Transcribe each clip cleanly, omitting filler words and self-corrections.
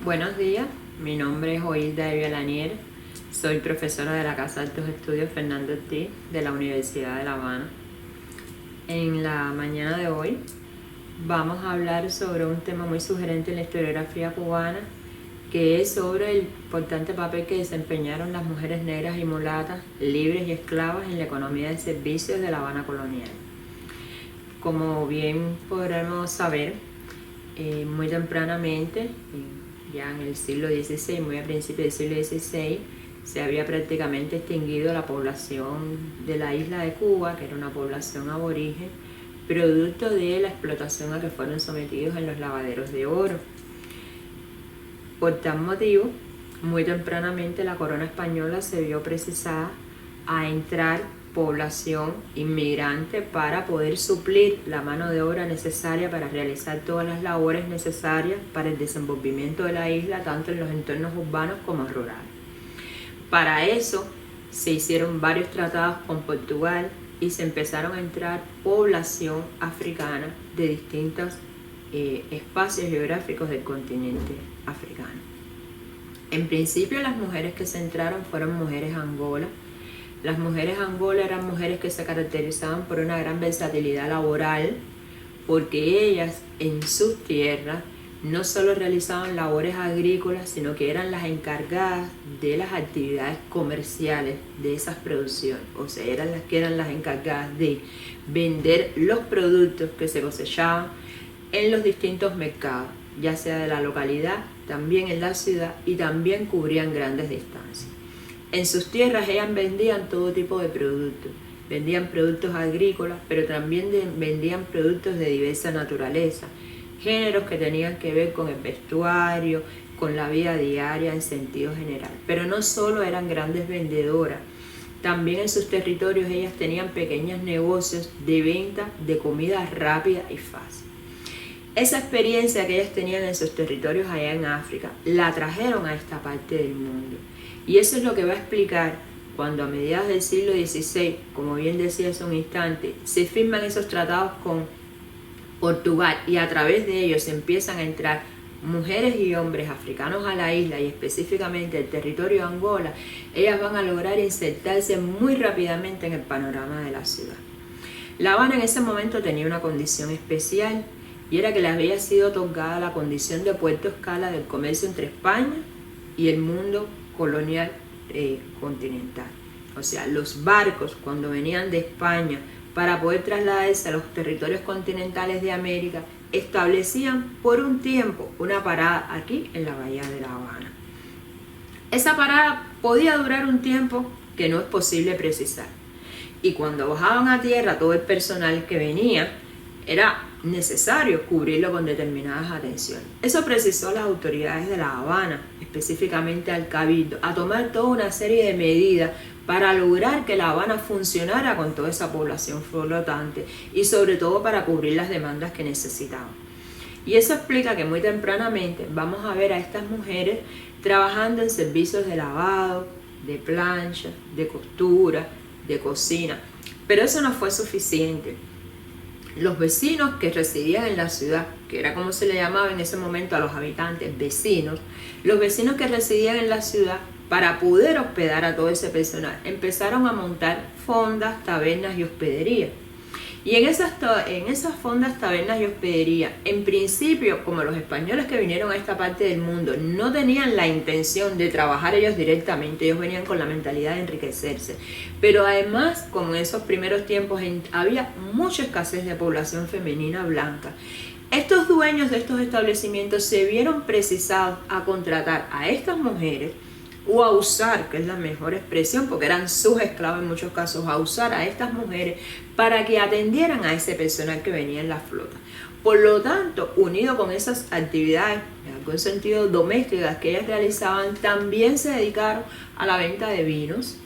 Buenos días, mi nombre es Oilda Evia Lanier, soy profesora de la Casa de Altos Estudios Fernando Ortiz de la Universidad de La Habana. En la mañana de hoy vamos a hablar sobre un tema muy sugerente en la historiografía cubana, que es sobre el importante papel que desempeñaron las mujeres negras y mulatas, libres y esclavas en la economía de servicios de La Habana colonial. Como bien podremos saber, muy tempranamente, ya en el siglo XVI, muy a principios del siglo XVI, se había prácticamente extinguido la población de la isla de Cuba, que era una población aborigen, producto de la explotación a que fueron sometidos en los lavaderos de oro. Por tal motivo, muy tempranamente la corona española se vio precisada a entrar población inmigrante para poder suplir la mano de obra necesaria para realizar todas las labores necesarias para el desenvolvimiento de la isla, tanto en los entornos urbanos como rurales. Para eso se hicieron varios tratados con Portugal y se empezaron a entrar población africana de distintos espacios geográficos del continente africano. En principio, las mujeres que se entraron fueron mujeres Angola. Las mujeres Angola eran mujeres que se caracterizaban por una gran versatilidad laboral, porque ellas en sus tierras no solo realizaban labores agrícolas, sino que eran las encargadas de las actividades comerciales de esas producciones. O sea, eran las encargadas de vender los productos que se cosechaban en los distintos mercados, ya sea de la localidad, también en la ciudad, y también cubrían grandes distancias. En sus tierras ellas vendían todo tipo de productos. Vendían productos agrícolas, pero también vendían productos de diversa naturaleza. Géneros que tenían que ver con el vestuario, con la vida diaria en sentido general. Pero no solo eran grandes vendedoras, también en sus territorios ellas tenían pequeños negocios de venta de comida rápida y fácil. Esa experiencia que ellas tenían en sus territorios allá en África, la trajeron a esta parte del mundo. Y eso es lo que va a explicar cuando a mediados del siglo XVI, como bien decía hace un instante, se firman esos tratados con Portugal y a través de ellos empiezan a entrar mujeres y hombres africanos a la isla y específicamente el territorio de Angola. Ellas van a lograr insertarse muy rápidamente en el panorama de la ciudad. La Habana en ese momento tenía una condición especial y era que le había sido otorgada la condición de puerto escala del comercio entre España y el mundo colonial continental. O sea, los barcos cuando venían de España para poder trasladarse a los territorios continentales de América establecían por un tiempo una parada aquí en la bahía de La Habana. Esa parada podía durar un tiempo que no es posible precisar. Y cuando bajaban a tierra todo el personal que venía, era necesario cubrirlo con determinadas atenciones. Eso precisó a las autoridades de La Habana, específicamente al Cabildo, a tomar toda una serie de medidas para lograr que La Habana funcionara con toda esa población flotante y sobre todo para cubrir las demandas que necesitaban. Y eso explica que muy tempranamente vamos a ver a estas mujeres trabajando en servicios de lavado, de plancha, de costura, de cocina. Pero eso no fue suficiente. Los vecinos que residían en la ciudad, que era como se le llamaba en ese momento a los habitantes, vecinos, los vecinos que residían en la ciudad, para poder hospedar a todo ese personal, empezaron a montar fondas, tabernas y hospederías. Y en esas fondas, tabernas y hospederías, en principio, como los españoles que vinieron a esta parte del mundo no tenían la intención de trabajar ellos directamente, ellos venían con la mentalidad de enriquecerse. Pero además, como en esos primeros tiempos había mucha escasez de población femenina blanca, estos dueños de estos establecimientos se vieron precisados a contratar a estas mujeres o a usar, que es la mejor expresión, porque eran sus esclavos en muchos casos, a usar a estas mujeres para que atendieran a ese personal que venía en la flota. Por lo tanto, unido con esas actividades, en algún sentido domésticas que ellas realizaban, también se dedicaron a la venta de vinos,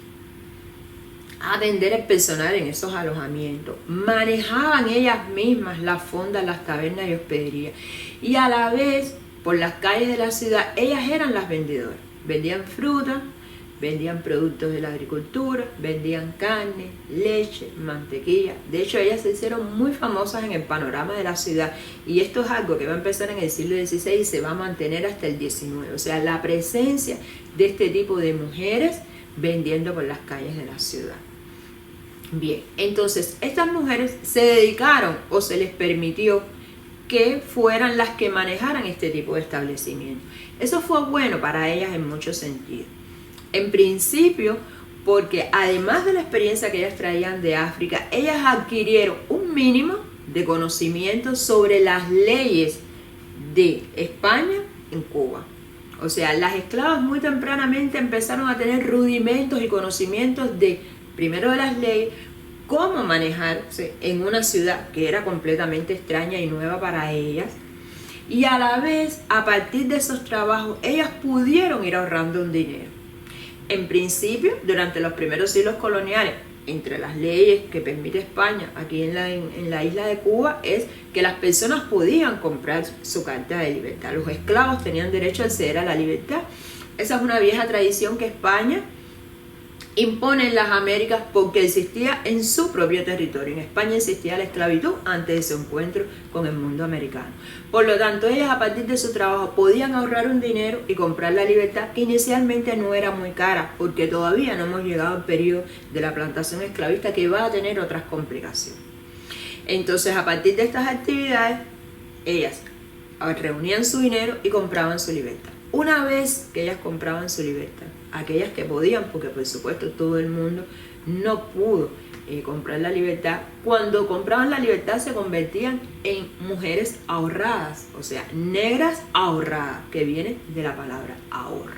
a atender el personal en esos alojamientos. Manejaban ellas mismas las fondas, las tabernas y hospederías. Y a la vez, por las calles de la ciudad, ellas eran las vendedoras. Vendían fruta, vendían productos de la agricultura, vendían carne, leche, mantequilla. De hecho, ellas se hicieron muy famosas en el panorama de la ciudad, y esto es algo que va a empezar en el siglo XVI y se va a mantener hasta el XIX. O sea, la presencia de este tipo de mujeres vendiendo por las calles de la ciudad. Bien, entonces estas mujeres se dedicaron o se les permitió que fueran las que manejaran este tipo de establecimiento. Eso fue bueno para ellas en muchos sentidos. En principio, porque además de la experiencia que ellas traían de África, ellas adquirieron un mínimo de conocimiento sobre las leyes de España en Cuba. O sea, las esclavas muy tempranamente empezaron a tener rudimentos y conocimientos de, primero, de las leyes, cómo manejarse en una ciudad que era completamente extraña y nueva para ellas, y a la vez, a partir de esos trabajos, ellas pudieron ir ahorrando un dinero. En principio, durante los primeros siglos coloniales, entre las leyes que permite España aquí en la isla de Cuba, es que las personas podían comprar su carta de libertad. Los esclavos tenían derecho a acceder a la libertad. Esa es una vieja tradición que España impone en las Américas porque existía en su propio territorio. En España existía la esclavitud antes de su encuentro con el mundo americano. Por lo tanto, ellas a partir de su trabajo podían ahorrar un dinero y comprar la libertad, que inicialmente no era muy cara, porque todavía no hemos llegado al periodo de la plantación esclavista, que va a tener otras complicaciones. Entonces, a partir de estas actividades, ellas reunían su dinero y compraban su libertad. Una vez que ellas compraban su libertad, aquellas que podían, porque por supuesto todo el mundo no pudo comprar la libertad, cuando compraban la libertad se convertían en mujeres ahorradas, o sea, negras ahorradas, que viene de la palabra ahorro.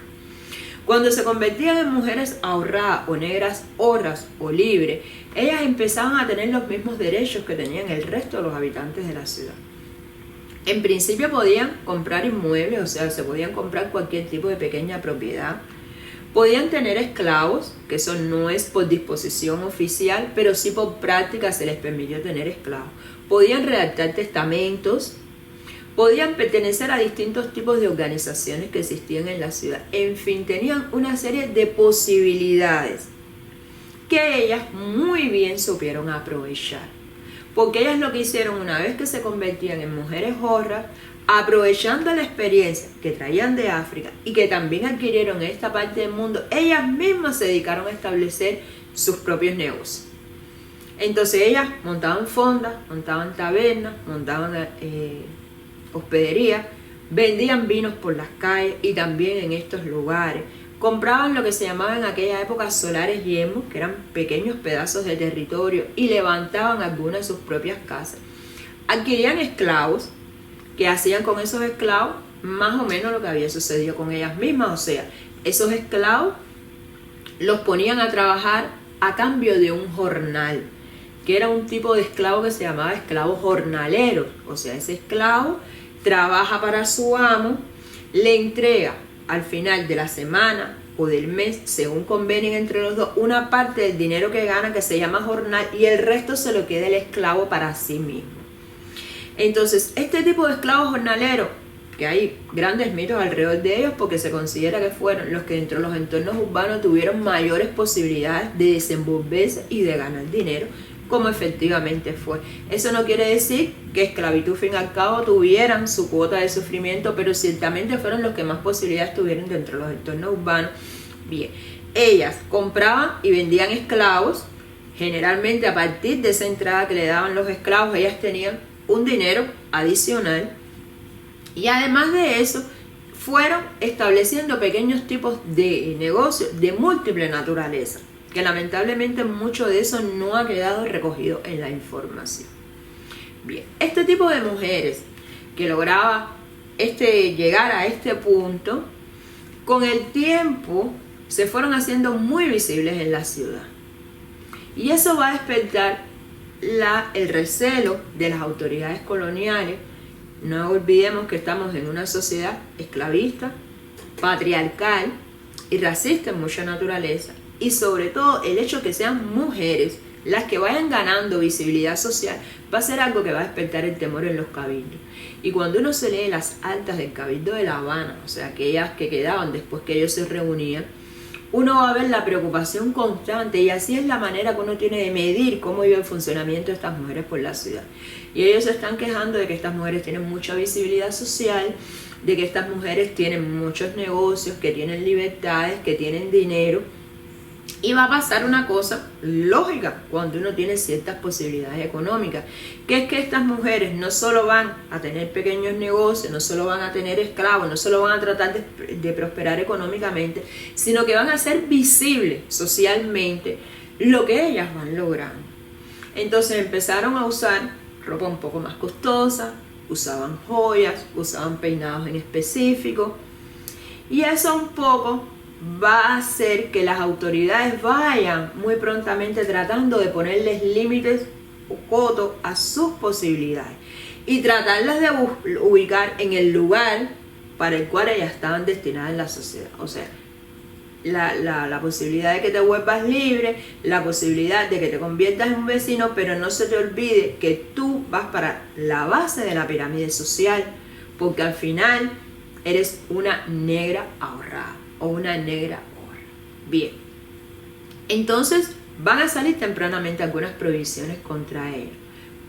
Cuando se convertían en mujeres ahorradas o negras horras o libres, ellas empezaban a tener los mismos derechos que tenían el resto de los habitantes de la ciudad. En principio podían comprar inmuebles, o sea, se podían comprar cualquier tipo de pequeña propiedad. Podían tener esclavos, que eso no es por disposición oficial, pero sí por práctica se les permitió tener esclavos. Podían redactar testamentos, podían pertenecer a distintos tipos de organizaciones que existían en la ciudad. En fin, tenían una serie de posibilidades que ellas muy bien supieron aprovechar. Porque ellas lo que hicieron una vez que se convertían en mujeres horras, aprovechando la experiencia que traían de África y que también adquirieron en esta parte del mundo, ellas mismas se dedicaron a establecer sus propios negocios. Entonces ellas montaban fondas, montaban tabernas, montaban hospederías, vendían vinos por las calles y también en estos lugares. Compraban lo que se llamaban en aquella época solares yermos, que eran pequeños pedazos de territorio, y levantaban algunas de sus propias casas. Adquirían esclavos, que hacían con esos esclavos más o menos lo que había sucedido con ellas mismas. O sea, esos esclavos los ponían a trabajar a cambio de un jornal, que era un tipo de esclavo que se llamaba esclavo jornalero. O sea, ese esclavo trabaja para su amo, le entrega al final de la semana o del mes, según convenien entre los dos, una parte del dinero que gana, que se llama jornal, y el resto se lo queda el esclavo para sí mismo. Entonces, este tipo de esclavos jornaleros, que hay grandes mitos alrededor de ellos, porque se considera que fueron los que dentro de los entornos urbanos tuvieron mayores posibilidades de desenvolverse y de ganar dinero, como efectivamente fue. Eso no quiere decir que esclavitud, fin al cabo, tuvieran su cuota de sufrimiento, pero ciertamente fueron los que más posibilidades tuvieron dentro de los entornos urbanos. Bien, ellas compraban y vendían esclavos. Generalmente, a partir de esa entrada que le daban los esclavos, ellas tenían un dinero adicional, y además de eso fueron estableciendo pequeños tipos de negocios de múltiple naturaleza, que lamentablemente mucho de eso no ha quedado recogido en la información. Bien, este tipo de mujeres que lograba llegar a este punto, con el tiempo se fueron haciendo muy visibles en la ciudad, y eso va a despertar el recelo de las autoridades coloniales. No olvidemos que estamos en una sociedad esclavista, patriarcal y racista en mucha naturaleza, y sobre todo el hecho de que sean mujeres las que vayan ganando visibilidad social va a ser algo que va a despertar el temor en los cabildos. Y cuando uno se lee las actas del Cabildo de La Habana, o sea, aquellas que quedaban después que ellos se reunían, uno va a ver la preocupación constante, y así es la manera que uno tiene de medir cómo iba el funcionamiento de estas mujeres por la ciudad. Y ellos se están quejando de que estas mujeres tienen mucha visibilidad social, de que estas mujeres tienen muchos negocios, que tienen libertades, que tienen dinero. Y va a pasar una cosa lógica cuando uno tiene ciertas posibilidades económicas, que es que estas mujeres no solo van a tener pequeños negocios, no solo van a tener esclavos, no solo van a tratar de prosperar económicamente, sino que van a ser visibles socialmente lo que ellas van logrando. Entonces empezaron a usar ropa un poco más costosa, usaban joyas, usaban peinados en específico, y eso un poco va a hacer que las autoridades vayan muy prontamente tratando de ponerles límites o cotos a sus posibilidades y tratarlas de ubicar en el lugar para el cual ellas estaban destinadas en la sociedad. O sea, la posibilidad de que te vuelvas libre, la posibilidad de que te conviertas en un vecino, pero no se te olvide que tú vas para la base de la pirámide social, porque al final eres una negra ahorrada o una negra ahorrada. Bien, entonces van a salir tempranamente algunas prohibiciones contra ellos.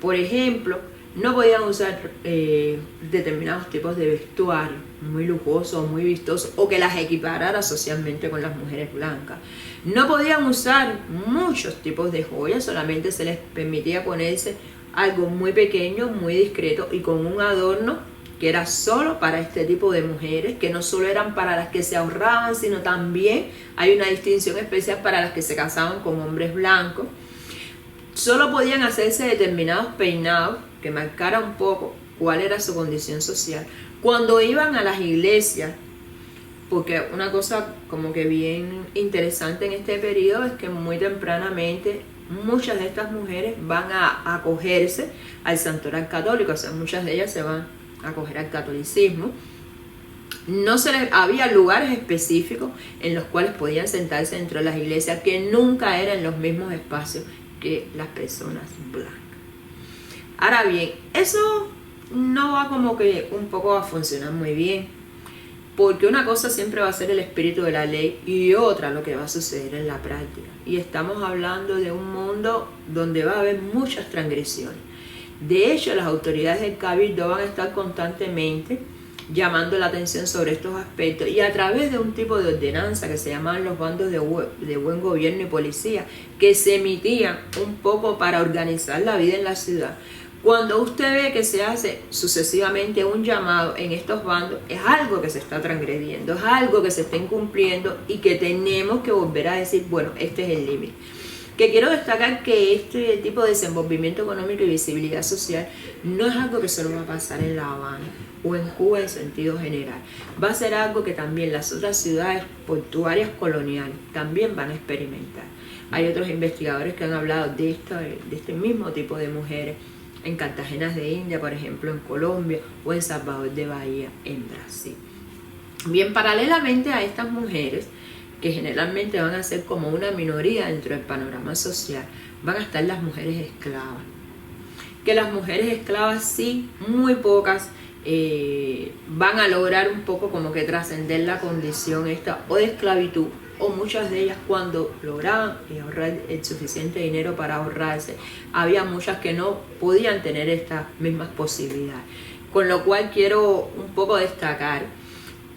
Por ejemplo, no podían usar determinados tipos de vestuario muy lujoso o muy vistoso, o que las equiparara socialmente con las mujeres blancas. No podían usar muchos tipos de joyas, solamente se les permitía ponerse algo muy pequeño, muy discreto y con un adorno que era solo para este tipo de mujeres, que no solo eran para las que se ahorraban, sino también hay una distinción especial para las que se casaban con hombres blancos. Solo podían hacerse determinados peinados que marcaran un poco cuál era su condición social. Cuando iban a las iglesias, porque una cosa como que bien interesante en este periodo es que muy tempranamente muchas de estas mujeres van a acogerse al santoral católico, o sea, muchas de ellas se van a acoger al catolicismo. No se les, había lugares específicos en los cuales podían sentarse dentro de las iglesias, que nunca eran los mismos espacios que las personas blancas. Ahora bien, eso no va como que un poco a funcionar muy bien, porque una cosa siempre va a ser el espíritu de la ley y otra lo que va a suceder en la práctica. Y estamos hablando de un mundo donde va a haber muchas transgresiones. De hecho, las autoridades del Cabildo van a estar constantemente llamando la atención sobre estos aspectos, y a través de un tipo de ordenanza que se llamaban los bandos de buen gobierno y policía, que se emitían un poco para organizar la vida en la ciudad. Cuando usted ve que se hace sucesivamente un llamado en estos bandos, es algo que se está transgrediendo, es algo que se está incumpliendo y que tenemos que volver a decir, bueno, este es el límite. Que quiero destacar que este tipo de desenvolvimiento económico y visibilidad social no es algo que solo va a pasar en La Habana o en Cuba en sentido general. Va a ser algo que también las otras ciudades portuarias coloniales también van a experimentar. Hay otros investigadores que han hablado de este mismo tipo de mujeres en Cartagena de India, por ejemplo, en Colombia, o en Salvador de Bahía, en Brasil. Bien, paralelamente a estas mujeres, que generalmente van a ser como una minoría dentro del panorama social, van a estar las mujeres esclavas. Que las mujeres esclavas sí, muy pocas, van a lograr un poco como que trascender la condición esta o de esclavitud, o muchas de ellas cuando lograban ahorrar el suficiente dinero para ahorrarse, había muchas que no podían tener estas mismas posibilidades. Con lo cual quiero un poco destacar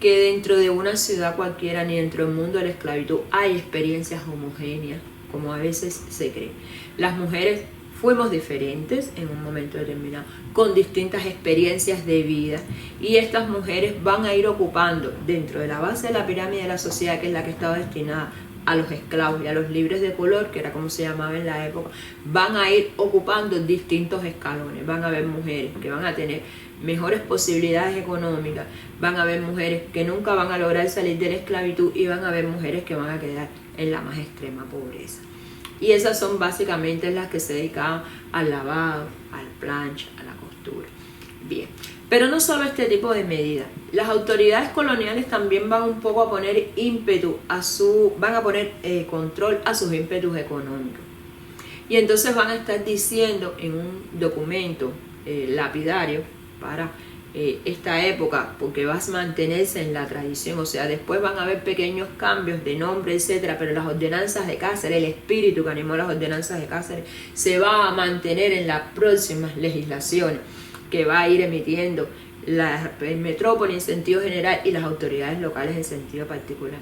que dentro de una ciudad cualquiera ni dentro del mundo de la esclavitud hay experiencias homogéneas, como a veces se cree. Las mujeres fuimos diferentes en un momento determinado, con distintas experiencias de vida, y estas mujeres van a ir ocupando dentro de la base de la pirámide de la sociedad, que es la que estaba destinada a los esclavos y a los libres de color, que era como se llamaba en la época, van a ir ocupando distintos escalones. Van a haber mujeres que van a tener mejores posibilidades económicas, van a haber mujeres que nunca van a lograr salir de la esclavitud, y van a haber mujeres que van a quedar en la más extrema pobreza. Y esas son básicamente las que se dedicaban al lavado, al plancha, a la costura. Bien, pero no solo este tipo de medidas. Las autoridades coloniales también van un poco a poner ímpetu van a poner control a sus ímpetus económicos. Y entonces van a estar diciendo en un documento lapidario para esta época, porque vas a mantenerse en la tradición. O sea, después van a haber pequeños cambios de nombre, etcétera, pero las ordenanzas de Cáceres, el espíritu que animó las ordenanzas de Cáceres, se va a mantener en las próximas legislaciones que va a ir emitiendo la metrópoli en sentido general y las autoridades locales en sentido particular.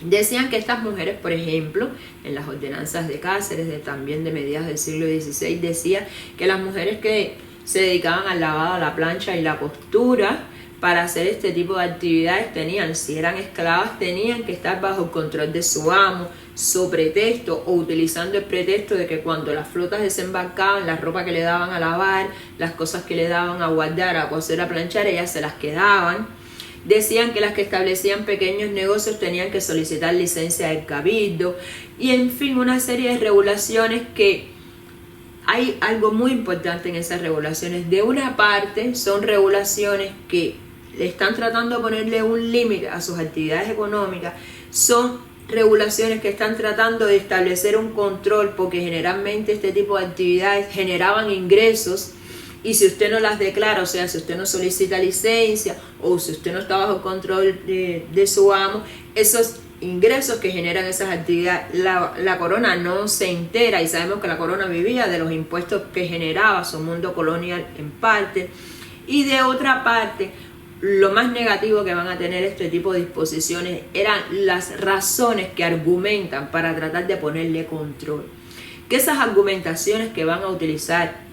Decían que estas mujeres, por ejemplo, en las ordenanzas de Cáceres, también de mediados del siglo XVI, decía que las mujeres que se dedicaban al lavado, a la plancha y la costura para hacer este tipo de actividades tenían, si eran esclavas, tenían que estar bajo el control de su amo, su pretexto o utilizando el pretexto de que cuando las flotas desembarcaban, la ropa que le daban a lavar, las cosas que le daban a guardar, a coser, a planchar, ellas se las quedaban. Decían que las que establecían pequeños negocios tenían que solicitar licencia del cabildo y en fin una serie de regulaciones que hay algo muy importante en esas regulaciones. De una parte son regulaciones que le están tratando de ponerle un límite a sus actividades económicas, son regulaciones que están tratando de establecer un control porque generalmente este tipo de actividades generaban ingresos. Y si usted no las declara, o sea, si usted no solicita licencia o si usted no está bajo control de su amo, esos ingresos que generan esas actividades, la corona no se entera y sabemos que la corona vivía de los impuestos que generaba su mundo colonial en parte. Y de otra parte, lo más negativo que van a tener este tipo de disposiciones eran las razones que argumentan para tratar de ponerle control. Que esas argumentaciones que van a utilizar,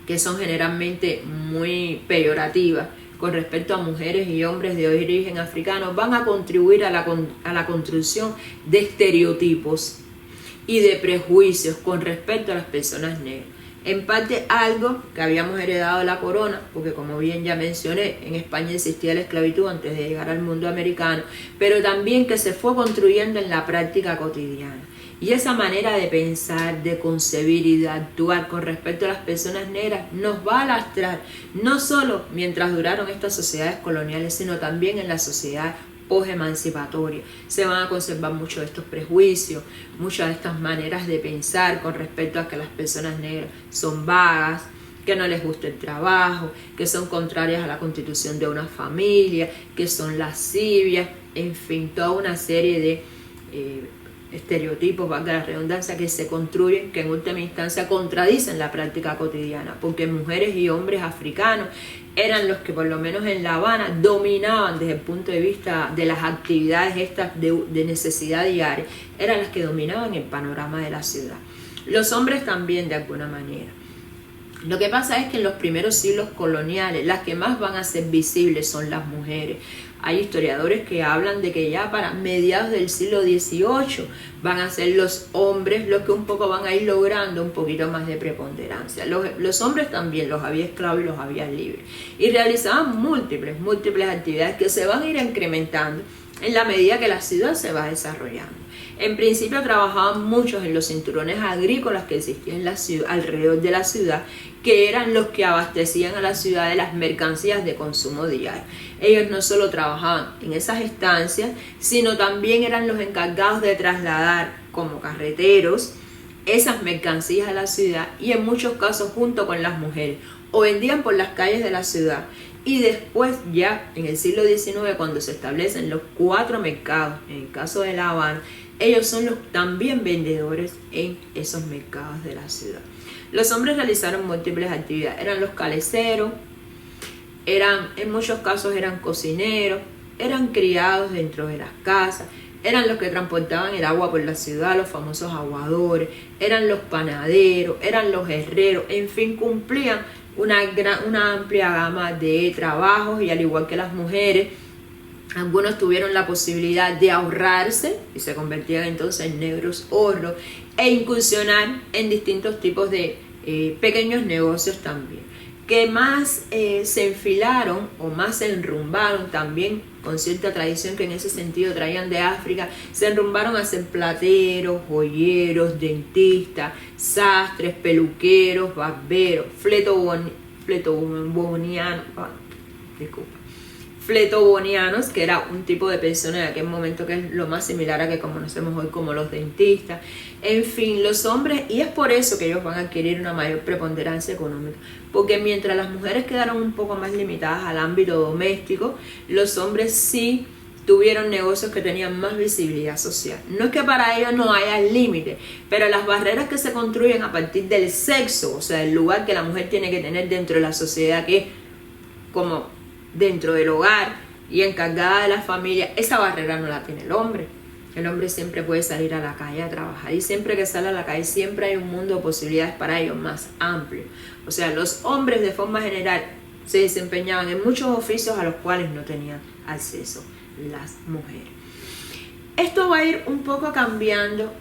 que son generalmente muy peyorativas con respecto a mujeres y hombres de origen africano, van a contribuir a la construcción de estereotipos y de prejuicios con respecto a las personas negras. En parte algo que habíamos heredado de la corona, porque como bien ya mencioné, en España existía la esclavitud antes de llegar al mundo americano, pero también que se fue construyendo en la práctica cotidiana. Y esa manera de pensar, de concebir y de actuar con respecto a las personas negras nos va a lastrar, no solo mientras duraron estas sociedades coloniales, sino también en la sociedad post-emancipatoria. Se van a conservar muchos de estos prejuicios, muchas de estas maneras de pensar con respecto a que las personas negras son vagas, que no les gusta el trabajo, que son contrarias a la constitución de una familia, que son lascivias, en fin, toda una serie de estereotipos, valga la redundancia, que se construyen, que en última instancia contradicen la práctica cotidiana, porque mujeres y hombres africanos eran los que por lo menos en La Habana dominaban desde el punto de vista de las actividades estas de necesidad diaria, eran las que dominaban el panorama de la ciudad. Los hombres también de alguna manera. Lo que pasa es que en los primeros siglos coloniales las que más van a ser visibles son las mujeres. Hay historiadores que hablan de que ya para mediados del siglo XVIII van a ser los hombres los que un poco van a ir logrando un poquito más de preponderancia. Los hombres también, los había esclavos y los había libres. Y realizaban múltiples actividades que se van a ir incrementando en la medida que la ciudad se va desarrollando. En principio trabajaban muchos en los cinturones agrícolas que existían en la ciudad, alrededor de la ciudad, que eran los que abastecían a la ciudad de las mercancías de consumo diario. Ellos no solo trabajaban en esas estancias, sino también eran los encargados de trasladar como carreteros esas mercancías a la ciudad y en muchos casos junto con las mujeres o vendían por las calles de la ciudad. Y después ya en el siglo XIX, cuando se establecen los 4 mercados, en el caso de La Habana, ellos son los también vendedores en esos mercados de la ciudad. Los hombres realizaron múltiples actividades, eran los caleceros, en muchos casos eran cocineros, eran criados dentro de las casas, eran los que transportaban el agua por la ciudad, los famosos aguadores, eran los panaderos, eran los herreros, en fin, cumplían una amplia gama de trabajos y al igual que las mujeres, algunos tuvieron la posibilidad de ahorrarse y se convertían entonces en negros horros e incursionar en distintos tipos de pequeños negocios también, que más se enfilaron o más se enrumbaron también con cierta tradición que en ese sentido traían de África, se enrumbaron a ser plateros, joyeros, dentistas, sastres, peluqueros, barberos, fletobonianos, que era un tipo de persona en aquel momento que es lo más similar a que conocemos hoy como los dentistas. En fin, los hombres, y es por eso que ellos van a adquirir una mayor preponderancia económica, porque mientras las mujeres quedaron un poco más limitadas al ámbito doméstico, los hombres sí tuvieron negocios que tenían más visibilidad social. No es que para ellos no haya límite, pero las barreras que se construyen a partir del sexo, o sea, el lugar que la mujer tiene que tener dentro de la sociedad, que es como dentro del hogar y encargada de la familia, esa barrera no la tiene el hombre. El hombre siempre puede salir a la calle a trabajar, y siempre que sale a la calle siempre hay un mundo de posibilidades para ellos más amplio. O sea, los hombres de forma general se desempeñaban en muchos oficios a los cuales no tenían acceso las mujeres. Esto va a ir un poco cambiando,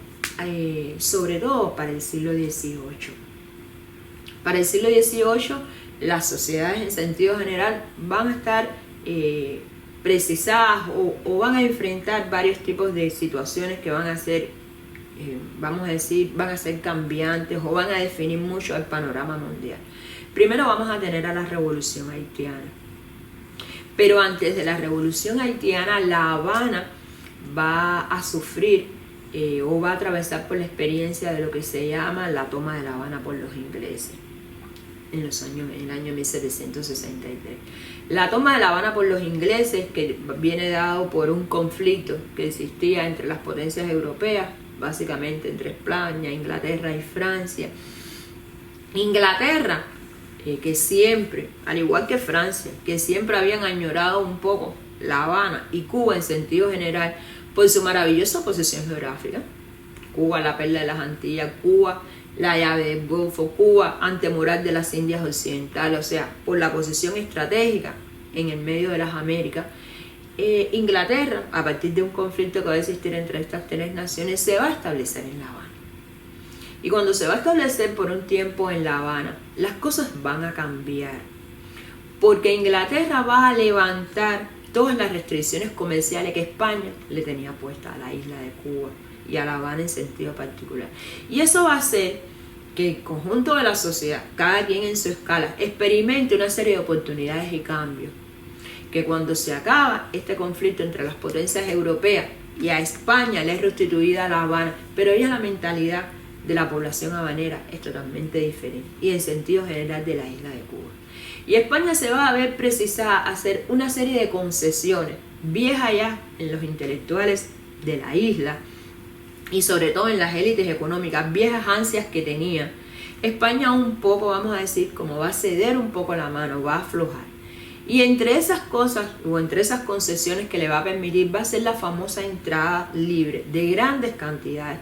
sobre todo para el siglo XVIII. Para el siglo XVIII, las sociedades en sentido general van a estar precisadas o van a enfrentar varios tipos de situaciones que van a ser, vamos a decir, van a ser cambiantes o van a definir mucho el panorama mundial. Primero vamos a tener a la Revolución Haitiana. Pero antes de la Revolución Haitiana, La Habana va a sufrir o va a atravesar por la experiencia de lo que se llama la toma de La Habana por los ingleses en el año 1763. La toma de La Habana por los ingleses, que viene dado por un conflicto que existía entre las potencias europeas, básicamente entre España, Inglaterra y Francia. Inglaterra, que siempre, al igual que Francia, que siempre habían añorado un poco La Habana y Cuba en sentido general por su maravillosa posición geográfica. Cuba, la perla de las Antillas, Cuba, la llave del Golfo, Cuba, antemural de las Indias Occidentales, o sea, por la posición estratégica en el medio de las Américas. Inglaterra, a partir de un conflicto que va a existir entre estas tres naciones, se va a establecer en La Habana. Y cuando se va a establecer por un tiempo en La Habana, las cosas van a cambiar, porque Inglaterra va a levantar todas las restricciones comerciales que España le tenía puestas a la isla de Cuba y a La Habana en sentido particular. Y eso va a hacer que el conjunto de la sociedad, cada quien en su escala, experimente una serie de oportunidades y cambios, que cuando se acaba este conflicto entre las potencias europeas y a España le es restituida La Habana, pero ya la mentalidad de la población habanera es totalmente diferente y en sentido general de la isla de Cuba. Y España se va a ver precisada a hacer una serie de concesiones viejas ya en los intelectuales de la isla y sobre todo en las élites económicas, viejas ansias que tenía. España un poco, vamos a decir, como va a ceder un poco la mano, va a aflojar. Y entre esas cosas o entre esas concesiones que le va a permitir va a ser la famosa entrada libre de grandes cantidades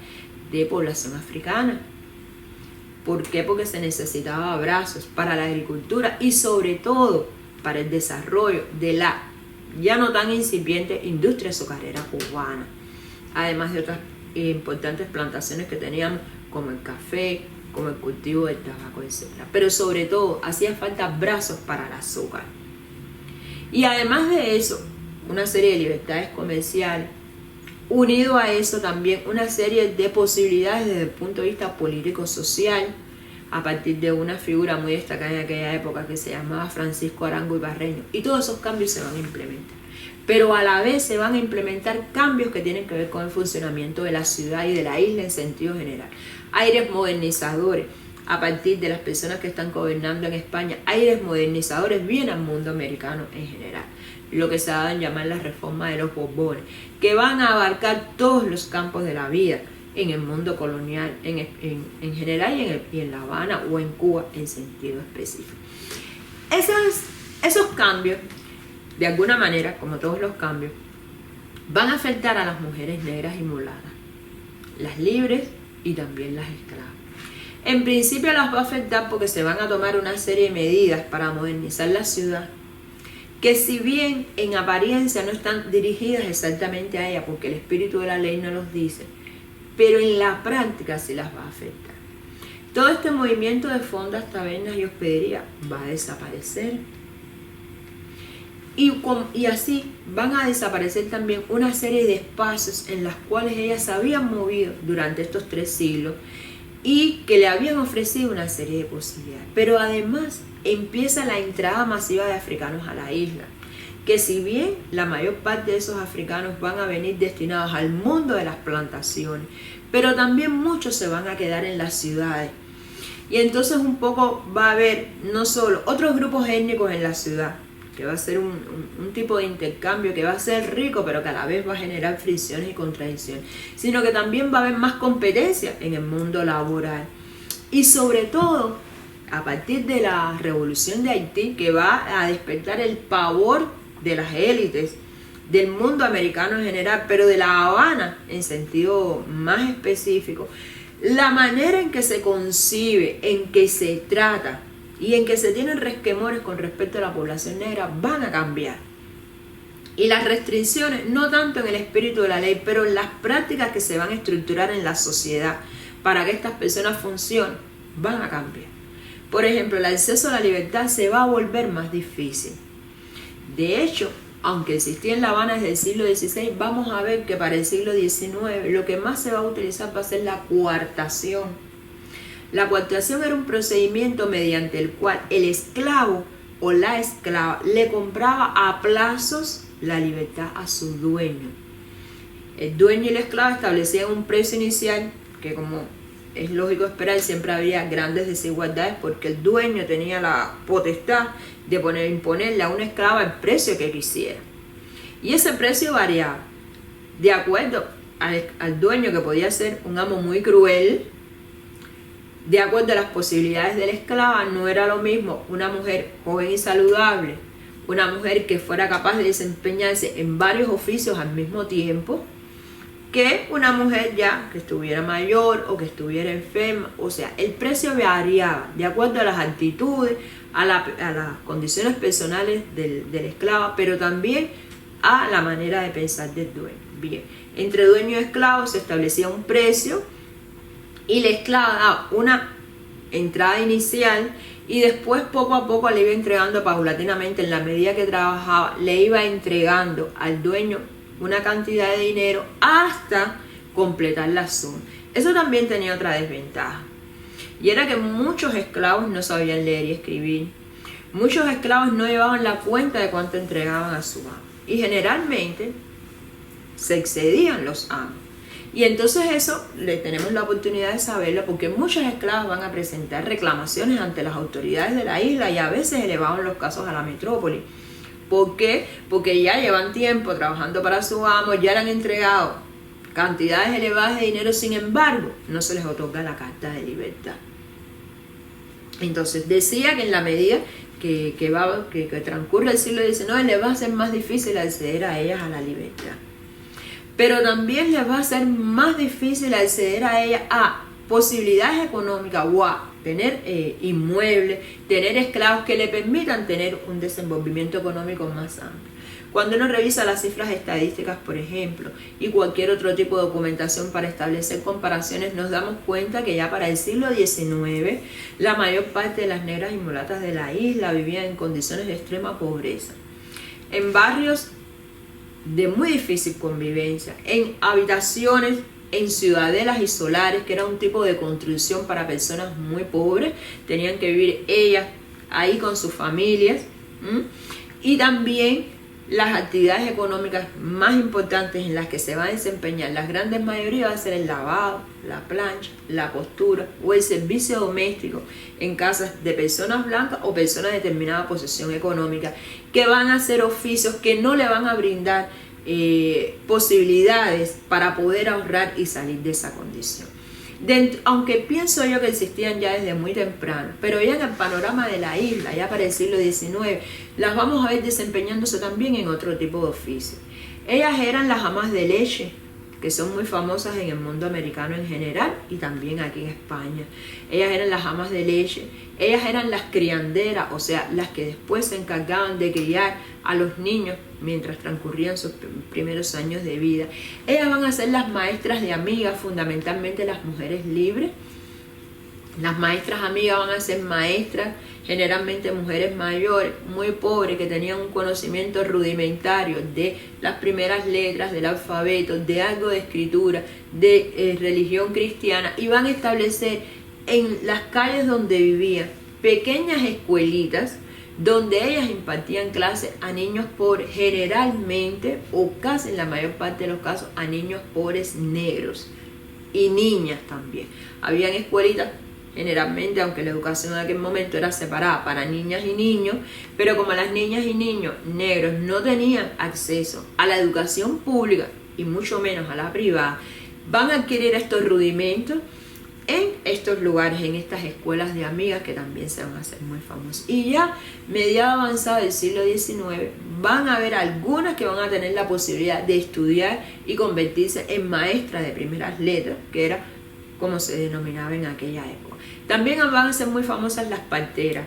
de población africana. ¿Por qué? Porque se necesitaba abrazos para la agricultura y sobre todo para el desarrollo de la ya no tan incipiente industria azucarera cubana, además de otras importantes plantaciones que teníamos como el café, como el cultivo del tabaco, etc. Pero sobre todo hacía falta brazos para el azúcar. Y además de eso, una serie de libertades comerciales, unido a eso también una serie de posibilidades desde el punto de vista político-social, a partir de una figura muy destacada en aquella época que se llamaba Francisco Arango Ibarreño. Y todos esos cambios se van a implementar. Pero a la vez se van a implementar cambios que tienen que ver con el funcionamiento de la ciudad y de la isla en sentido general. Aires modernizadores a partir de las personas que están gobernando en España, aires modernizadores bien al mundo americano en general. Lo que se ha dado en llamar la reforma de los Borbones, que van a abarcar todos los campos de la vida en el mundo colonial en general y en La Habana o en Cuba en sentido específico. Esos cambios, de alguna manera, como todos los cambios, van a afectar a las mujeres negras y mulatas, las libres y también las esclavas. En principio las va a afectar porque se van a tomar una serie de medidas para modernizar la ciudad, que si bien en apariencia no están dirigidas exactamente a ella, porque el espíritu de la ley no los dice, pero en la práctica sí las va a afectar. Todo este movimiento de fondas, tabernas y hospedería va a desaparecer. Y así van a desaparecer también una serie de espacios en los cuales ellas se habían movido durante estos 3 siglos y que le habían ofrecido una serie de posibilidades. Pero además empieza la entrada masiva de africanos a la isla, que si bien la mayor parte de esos africanos van a venir destinados al mundo de las plantaciones, pero también muchos se van a quedar en las ciudades. Y entonces un poco va a haber no solo otros grupos étnicos en la ciudad, que va a ser un tipo de intercambio que va a ser rico, pero que a la vez va a generar fricciones y contradicciones, sino que también va a haber más competencia en el mundo laboral. Y sobre todo, a partir de la revolución de Haití, que va a despertar el pavor de las élites del mundo americano en general, pero de La Habana en sentido más específico, la manera en que se concibe, en que se trata y en que se tienen resquemores con respecto a la población negra van a cambiar. Y las restricciones, no tanto en el espíritu de la ley, pero en las prácticas que se van a estructurar en la sociedad para que estas personas funcionen, van a cambiar. Por ejemplo, el acceso a la libertad se va a volver más difícil. De hecho, aunque existía en La Habana desde el siglo XVI, vamos a ver que para el siglo XIX lo que más se va a utilizar va a ser la coartación. La coartación era un procedimiento mediante el cual el esclavo o la esclava le compraba a plazos la libertad a su dueño. El dueño y la esclava establecían un precio inicial que, como es lógico esperar, siempre había grandes desigualdades porque el dueño tenía la potestad de imponerle a una esclava el precio que quisiera. Y ese precio variaba de acuerdo al dueño, que podía ser un amo muy cruel. De acuerdo a las posibilidades de la esclava, no era lo mismo una mujer joven y saludable, una mujer que fuera capaz de desempeñarse en varios oficios al mismo tiempo, que una mujer ya que estuviera mayor o que estuviera enferma. O sea, el precio variaba de acuerdo a las actitudes, a las condiciones personales del esclavo, pero también a la manera de pensar del dueño. Bien, entre dueño y esclavo se establecía un precio y la esclava daba una entrada inicial y después poco a poco le iba entregando paulatinamente, en la medida que trabajaba, le iba entregando al dueño una cantidad de dinero hasta completar la suma. Eso también tenía otra desventaja, y era que muchos esclavos no sabían leer y escribir. Muchos esclavos no llevaban la cuenta de cuánto entregaban a su amo, y generalmente se excedían los amos. Y entonces eso le tenemos la oportunidad de saberlo porque muchos esclavos van a presentar reclamaciones ante las autoridades de la isla y a veces elevaban los casos a la metrópoli. ¿Por qué? Porque ya llevan tiempo trabajando para su amo, ya le han entregado cantidades elevadas de dinero, sin embargo, no se les otorga la carta de libertad. Entonces decía que en la medida que transcurre el siglo XIX, les va a ser más difícil acceder a ellas a la libertad. Pero también les va a ser más difícil acceder a ellas a posibilidades económicas o a tener inmuebles, tener esclavos que le permitan tener un desenvolvimiento económico más amplio. Cuando uno revisa las cifras estadísticas, por ejemplo, y cualquier otro tipo de documentación para establecer comparaciones, nos damos cuenta que ya para el siglo XIX la mayor parte de las negras y mulatas de la isla vivían en condiciones de extrema pobreza, en barrios de muy difícil convivencia, en habitaciones, en ciudadelas y solares, que era un tipo de construcción para personas muy pobres. Tenían que vivir ellas ahí con sus familias. Y también las actividades económicas más importantes en las que se va a desempeñar las grandes mayorías va a ser el lavado, la plancha, la costura o el servicio doméstico en casas de personas blancas o personas de determinada posición económica, que van a ser oficios que no le van a brindar posibilidades para poder ahorrar y salir de esa condición. Aunque pienso yo que existían ya desde muy temprano, pero ya en el panorama de la isla, ya para el siglo XIX, las vamos a ver desempeñándose también en otro tipo de oficio. Ellas eran las amas de leche, que son muy famosas en el mundo americano en general y también aquí en España. Ellas eran las amas de leche, ellas eran las crianderas, o sea, las que después se encargaban de criar a los niños mientras transcurrían sus primeros años de vida. Ellas van a ser las maestras de amigas, fundamentalmente las mujeres libres. Las maestras amigas van a ser maestras, generalmente mujeres mayores, muy pobres, que tenían un conocimiento rudimentario de las primeras letras del alfabeto, de algo de escritura, de religión cristiana, y van a establecer en las calles donde vivían pequeñas escuelitas donde ellas impartían clases a niños pobres, generalmente o casi en la mayor parte de los casos a niños pobres negros y niñas también. Habían escuelitas generalmente, aunque la educación en aquel momento era separada para niñas y niños, pero como las niñas y niños negros no tenían acceso a la educación pública y mucho menos a la privada, van a adquirir estos rudimentos en estos lugares, en estas escuelas de amigas que también se van a hacer muy famosas. Y ya mediado avanzado del siglo XIX van a haber algunas que van a tener la posibilidad de estudiar y convertirse en maestras de primeras letras, que era como se denominaba en aquella época. También van a ser muy famosas las parteras.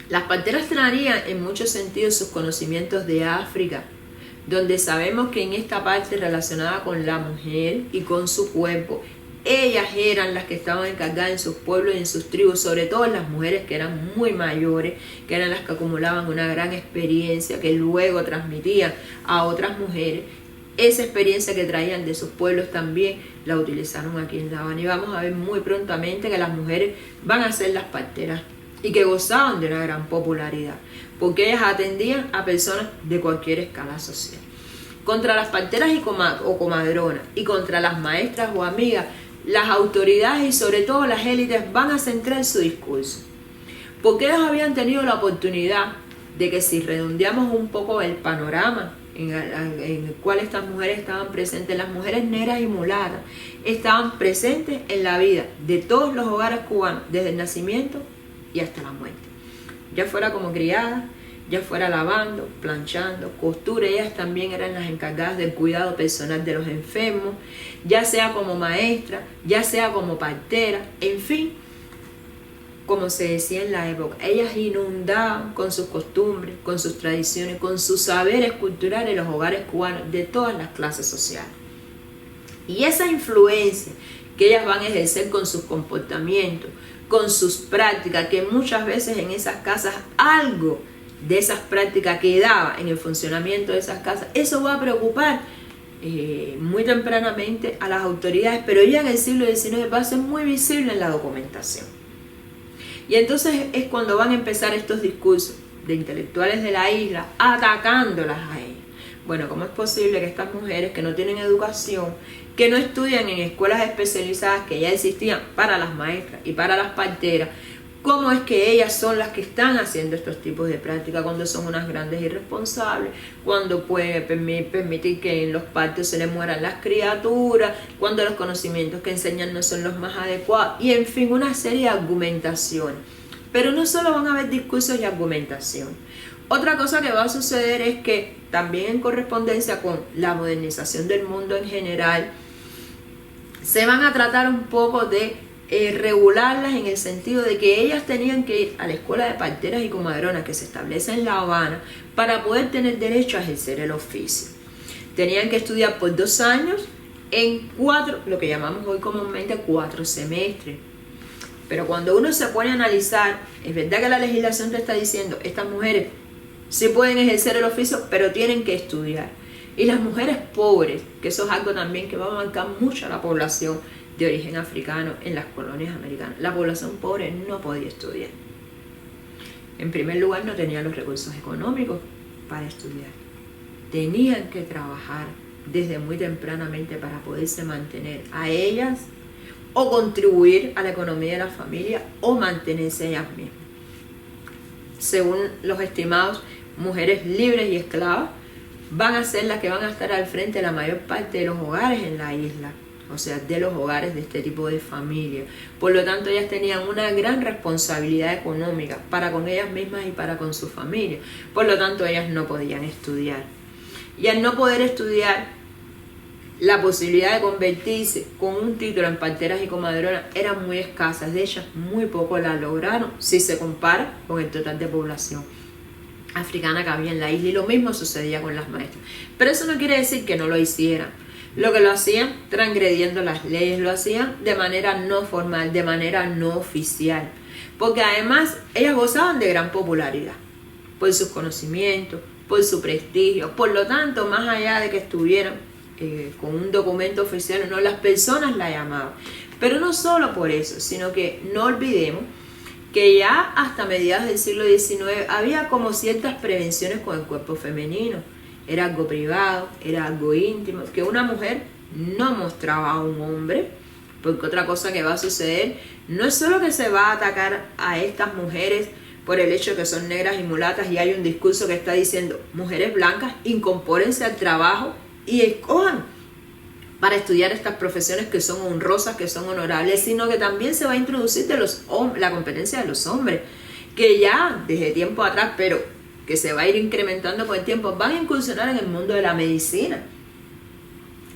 Las parteras traían en muchos sentidos sus conocimientos de África, donde sabemos que en esta parte relacionada con la mujer y con su cuerpo, ellas eran las que estaban encargadas en sus pueblos y en sus tribus, sobre todo las mujeres que eran muy mayores, que eran las que acumulaban una gran experiencia, que luego transmitían a otras mujeres. Esa experiencia que traían de sus pueblos también la utilizaron aquí en La Habana. Y vamos a ver muy prontamente que las mujeres van a ser las parteras y que gozaban de una gran popularidad, porque ellas atendían a personas de cualquier escala social. Contra las parteras o comadronas y contra las maestras o amigas, las autoridades y sobre todo las élites van a centrar su discurso, porque ellos habían tenido la oportunidad de que, si redondeamos un poco el panorama en el cual estas mujeres estaban presentes, las mujeres negras y mulatas estaban presentes en la vida de todos los hogares cubanos, desde el nacimiento y hasta la muerte, ya fuera como criadas, ya fuera lavando, planchando, costura. Ellas también eran las encargadas del cuidado personal de los enfermos, ya sea como maestra, ya sea como partera, en fin, como se decía en la época, ellas inundaban con sus costumbres, con sus tradiciones, con sus saberes culturales los hogares cubanos de todas las clases sociales. Y esa influencia que ellas van a ejercer con sus comportamientos, con sus prácticas, que muchas veces en esas casas algo de esas prácticas quedaba en el funcionamiento de esas casas, eso va a preocupar muy tempranamente a las autoridades, pero ya en el siglo XIX va a ser muy visible en la documentación. Y entonces es cuando van a empezar estos discursos de intelectuales de la isla atacándolas a ellas. Bueno, ¿cómo es posible que estas mujeres que no tienen educación, que no estudian en escuelas especializadas que ya existían para las maestras y para las parteras, cómo es que ellas son las que están haciendo estos tipos de prácticas cuando son unas grandes irresponsables, cuando pueden permitir que en los partos se les mueran las criaturas, cuando los conocimientos que enseñan no son los más adecuados, y en fin, una serie de argumentaciones? Pero no solo van a haber discursos y argumentación. Otra cosa que va a suceder es que también en correspondencia con la modernización del mundo en general, se van a tratar un poco de regularlas en el sentido de que ellas tenían que ir a la escuela de parteras y comadronas que se establece en La Habana para poder tener derecho a ejercer el oficio. Tenían que estudiar por 2 años en 4, lo que llamamos hoy comúnmente 4 semestres. Pero cuando uno se pone a analizar, es verdad que la legislación te está diciendo, estas mujeres sí pueden ejercer el oficio, pero tienen que estudiar. Y las mujeres pobres, que eso es algo también que va a marcar mucho a la población de origen africano en las colonias americanas. La población pobre no podía estudiar. En primer lugar, no tenía los recursos económicos para estudiar. Tenían que trabajar desde muy tempranamente para poderse mantener a ellas o contribuir a la economía de la familia o mantenerse ellas mismas. Según los estimados, mujeres libres y esclavas van a ser las que van a estar al frente de la mayor parte de los hogares en la isla, o sea, de los hogares de este tipo de familia. Por lo tanto, ellas tenían una gran responsabilidad económica para con ellas mismas y para con su familia. Por lo tanto, ellas no podían estudiar. Y al no poder estudiar, la posibilidad de convertirse con un título en parteras y comadronas era muy escasa. De ellas, muy poco la lograron si se compara con el total de población africana que había en la isla. Y lo mismo sucedía con las maestras. Pero eso no quiere decir que no lo hicieran. Lo que lo hacían transgrediendo las leyes, lo hacían de manera no formal, de manera no oficial. Porque además ellas gozaban de gran popularidad por sus conocimientos, por su prestigio. Por lo tanto, más allá de que estuvieran con un documento oficial, no, las personas la llamaban. Pero no solo por eso, sino que no olvidemos que ya hasta mediados del siglo XIX había como ciertas prevenciones con el cuerpo femenino. Era algo privado, era algo íntimo, que una mujer no mostraba a un hombre, porque otra cosa que va a suceder no es solo que se va a atacar a estas mujeres por el hecho de que son negras y mulatas, y hay un discurso que está diciendo: mujeres blancas, incorpórense al trabajo y escojan para estudiar estas profesiones que son honrosas, que son honorables, sino que también se va a introducir la competencia de los hombres, que ya desde tiempo atrás, pero que se va a ir incrementando con el tiempo, van a incursionar en el mundo de la medicina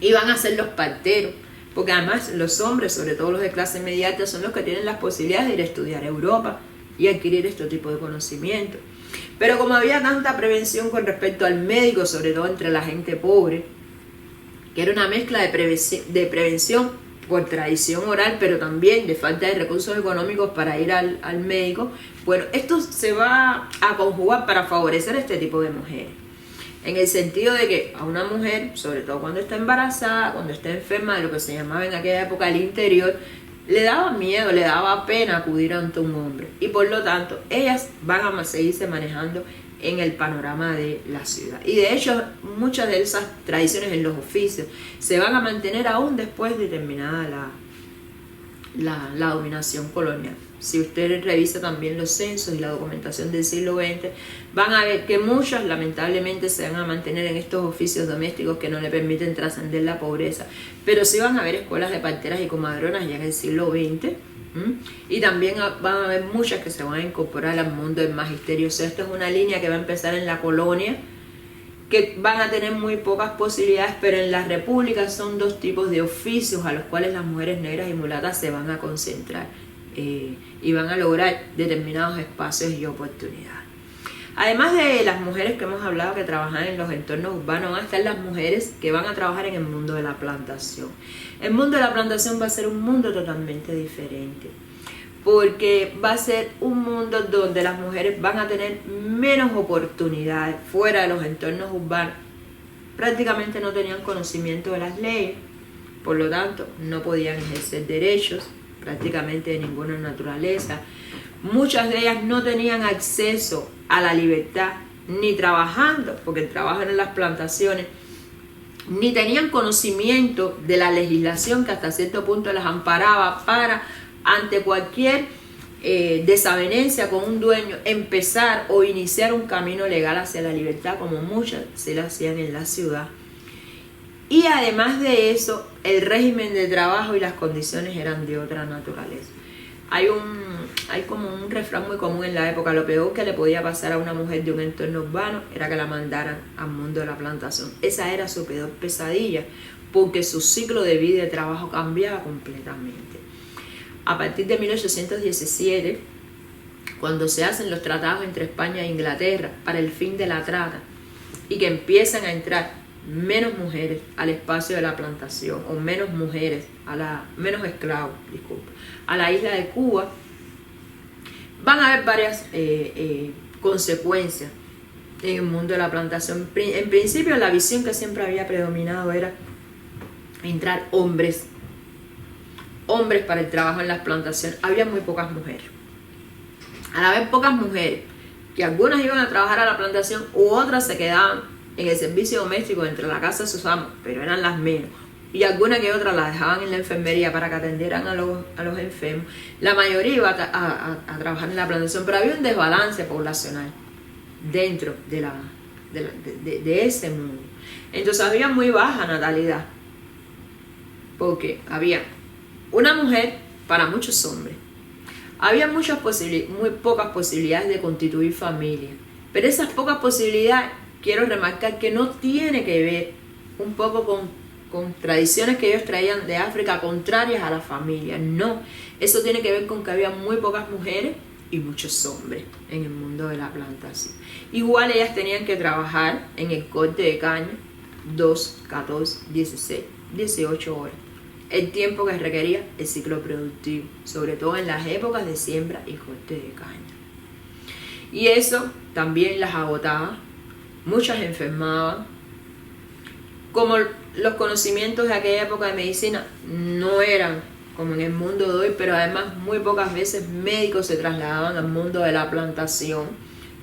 y van a ser los parteros, porque además los hombres, sobre todo los de clase media alta, son los que tienen las posibilidades de ir a estudiar a Europa y adquirir este tipo de conocimiento. Pero como había tanta prevención con respecto al médico, sobre todo entre la gente pobre, que era una mezcla de prevención por tradición oral, pero también de falta de recursos económicos para ir al médico, bueno, esto se va a conjugar para favorecer este tipo de mujeres. En el sentido de que a una mujer, sobre todo cuando está embarazada, cuando está enferma de lo que se llamaba en aquella época el interior, le daba miedo, le daba pena acudir ante un hombre. Y por lo tanto, ellas van a seguirse manejando en el panorama de la ciudad. Y de hecho, muchas de esas tradiciones en los oficios se van a mantener aún después de terminada la dominación colonial. Si usted revisa también los censos y la documentación del siglo XX, van a ver que muchas lamentablemente se van a mantener en estos oficios domésticos que no le permiten trascender la pobreza. Pero sí van a haber escuelas de parteras y comadronas ya en el siglo XX. Y también van a haber muchas que se van a incorporar al mundo del magisterio. O sea, esto es una línea que va a empezar en la colonia, que van a tener muy pocas posibilidades, pero en la república son dos tipos de oficios a los cuales las mujeres negras y mulatas se van a concentrar y van a lograr determinados espacios y oportunidades. Además de las mujeres que hemos hablado que trabajan en los entornos urbanos, van a estar las mujeres que van a trabajar en el mundo de la plantación. El mundo de la plantación va a ser un mundo totalmente diferente, porque va a ser un mundo donde las mujeres van a tener menos oportunidades fuera de los entornos urbanos. Prácticamente no tenían conocimiento de las leyes, por lo tanto no podían ejercer derechos prácticamente de ninguna naturaleza. Muchas de ellas no tenían acceso a la libertad, ni trabajando, porque el trabajo en las plantaciones, ni tenían conocimiento de la legislación que hasta cierto punto las amparaba para, ante cualquier desavenencia con un dueño, empezar o iniciar un camino legal hacia la libertad, como muchas se lo hacían en la ciudad. Y además de eso, el régimen de trabajo y las condiciones eran de otra naturaleza. Hay como un refrán muy común en la época: lo peor que le podía pasar a una mujer de un entorno urbano era que la mandaran al mundo de la plantación. Esa era su peor pesadilla, porque su ciclo de vida y de trabajo cambiaba completamente. A partir de 1817, cuando se hacen los tratados entre España e Inglaterra para el fin de la trata, y que empiezan a entrar menos mujeres al espacio de la plantación, o menos esclavos, a la isla de Cuba, van a haber varias consecuencias en el mundo de la plantación. En principio, la visión que siempre había predominado era entrar hombres para el trabajo en las plantaciones. Había muy pocas mujeres. Al haber pocas mujeres, que algunas iban a trabajar a la plantación u otras se quedaban en el servicio doméstico entre la casa de sus amos, pero eran las menos, y algunas que otras las dejaban en la enfermería para que atendieran a los enfermos. La mayoría iba a trabajar en la plantación, pero había un desbalance poblacional dentro de ese mundo. Entonces había muy baja natalidad, porque había una mujer para muchos hombres. Había muy pocas posibilidades de constituir familia, pero esas pocas posibilidades, quiero remarcar que no tiene que ver un poco con tradiciones que ellos traían de África contrarias a la familia. No, eso tiene que ver con que había muy pocas mujeres y muchos hombres en el mundo de la plantación. Igual ellas tenían que trabajar en el corte de caña 2, 14, 16, 18 horas. El tiempo que requería el ciclo productivo, sobre todo en las épocas de siembra y corte de caña. Y eso también las agotaba. Muchas enfermaban. Como los conocimientos de aquella época de medicina no eran como en el mundo de hoy, pero además muy pocas veces médicos se trasladaban al mundo de la plantación,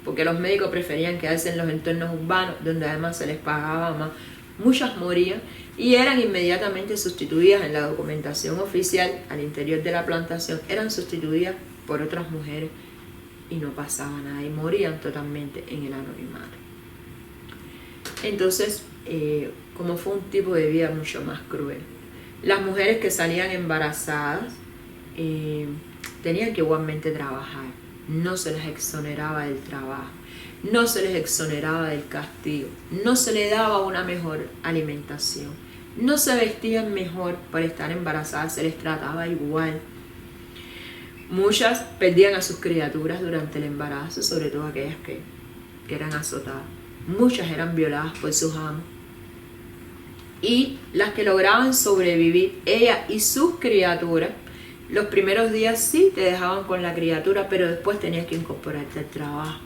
porque los médicos preferían quedarse en los entornos urbanos, donde además se les pagaba más. Muchas morían y eran inmediatamente sustituidas en la documentación oficial al interior de la plantación, eran sustituidas por otras mujeres y no pasaba nada y morían totalmente en el anonimato. Entonces, como fue un tipo de vida mucho más cruel. Las mujeres que salían embarazadas tenían que igualmente trabajar, no se les exoneraba del trabajo, no se les exoneraba del castigo, no se les daba una mejor alimentación, no se vestían mejor por estar embarazadas, se les trataba igual. Muchas perdían a sus criaturas durante el embarazo, sobre todo aquellas que eran azotadas. Muchas eran violadas por sus amos. Y las que lograban sobrevivir, ellas y sus criaturas, los primeros días sí te dejaban con la criatura, pero después tenías que incorporarte al trabajo.